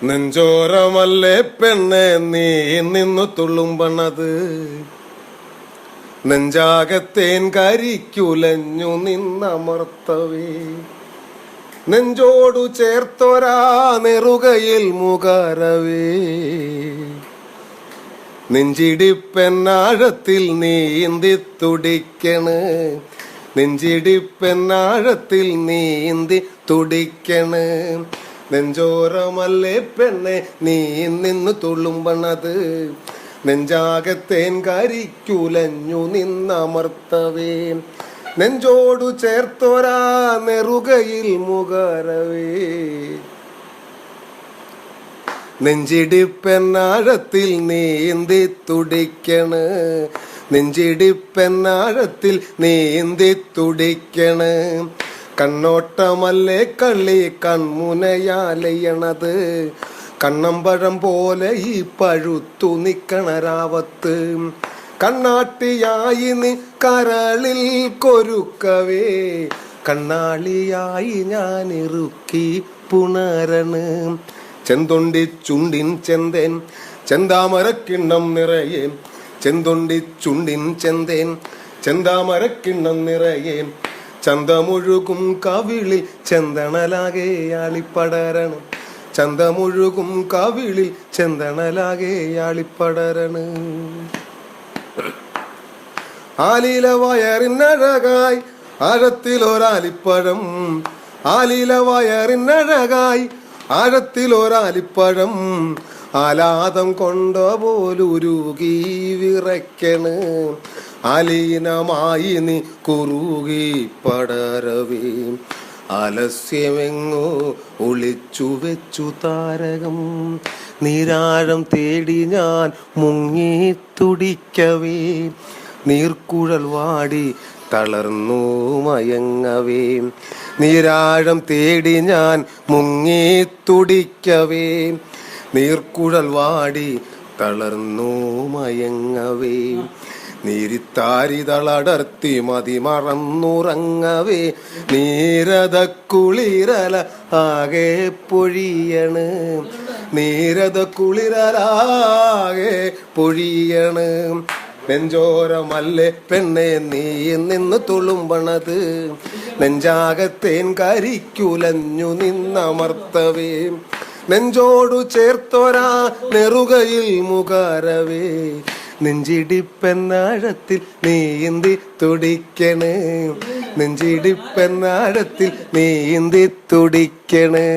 നെഞ്ചോരമല്ലേ പെണ്ണെ നീ നിന്നു തുള്ളുമ്പണത്, നെഞ്ചാകത്തേൻ കരിക്കുലഞ്ഞു നിന്നമർത്തവേ. നെഞ്ചോടു ചേർത്തൊരാ നെറുകയിൽ മുകരവേ, നെഞ്ചിടിപ്പെന്നാഴത്തിൽ നീന്തി തുടിക്കണ്, നെഞ്ചിടിപ്പെന്നാഴത്തിൽ നീന്തി തുടിക്കണ്. നെഞ്ചോരമല്ലേ പെണ്ണെ നീ നിന്നു തുള്ളുമ്പണത്, നെഞ്ചാകത്തേൻ കരിക്കുലഞ്ഞു നിന്നമർത്തവേ. നെഞ്ചോടു ചേർത്തൊരാ നെറുകയിൽ മുകരവേ, നെഞ്ചിടിപ്പെന്നാഴത്തിൽ നീന്തി തുടിക്കണ്, നെഞ്ചിടിപ്പെന്നാഴത്തിൽ നീന്തി തുടിക്കണ്. കണ്ണോട്ടമല്ലേ കള്ളി കൺമുനയാലയണത്, കണ്ണമ്പഴം പോലെ ഈ പഴുത്തു നിക്കണരാവത്ത്. കണ്ണാട്ടിയായി നീ കരളിൽ കൊരുക്കവേ, കണ്ണാളിയായി ഞാൻ ഇറുക്കി പുണരണ്. ചെന്തൊണ്ടി ചുണ്ടിൻ ചെന്തേൻ ചെന്താമരക്കിണ്ണം നിറയെ, ചെന്തൊണ്ടി ചുണ്ടിൻ ചെന്തേൻ ചെന്താമരക്കിണ്ണം നിറയെ. ചന്തമൊഴുകും കവിളിൽ ചെന്തണലാകെ ആളിപ്പടരണം, ചന്തമൊഴുകും കവിളിൽ ചെന്തണലാകെ ആളിപ്പടരണ്. ആലില വയറിനഴകായി ആഴത്തിലൊരാലിപ്പഴം, ആലില വയറിനഴകായി ആഴത്തിലൊരാലിപ്പഴം. ആലാദം കൊണ്ട പോലുരുകി വിറയ്ക്കണ്, ആലീനമായി നീ കുറുകി പടരവേ. ആലസ്യമെങ്ങോ ഒളിച്ചു വെച്ചു താരകം, നീരാഴം തേടി ഞാൻ മുങ്ങി തുടിക്കവേ. നീർക്കുഴൽ വാടി തളർന്നു മയങ്ങവേ, നീരാഴം തേടി ഞാൻ മുങ്ങി തുടിക്കവേ. നീർക്കുഴൽ വാടി തളർന്നു മയങ്ങവേ, നീരിത്താരിതളടർത്തി മതി മറന്നുറങ്ങവേ. നീരത കുളിരല ആകെ പൊഴിയണ്, നീരത കുളിരലാകെ പൊഴിയണ്. നെഞ്ചോരമല്ലേ പെണ്ണെ നീ നിന്ന് തുളുമ്പണത്, നെഞ്ചാകത്തേൻ കരിക്കുലഞ്ഞു നിന്നമർത്തവേ. നെഞ്ചോടു ചേർത്തൊരാ നെറുകയിൽ മുകരവേ, നെഞ്ചിടിപ്പെന്നാഴത്തിൽ നീന്തി തുടിക്കണ്, നെഞ്ചിടിപ്പെന്നാഴത്തിൽ നീന്തി തുടിക്കണ്.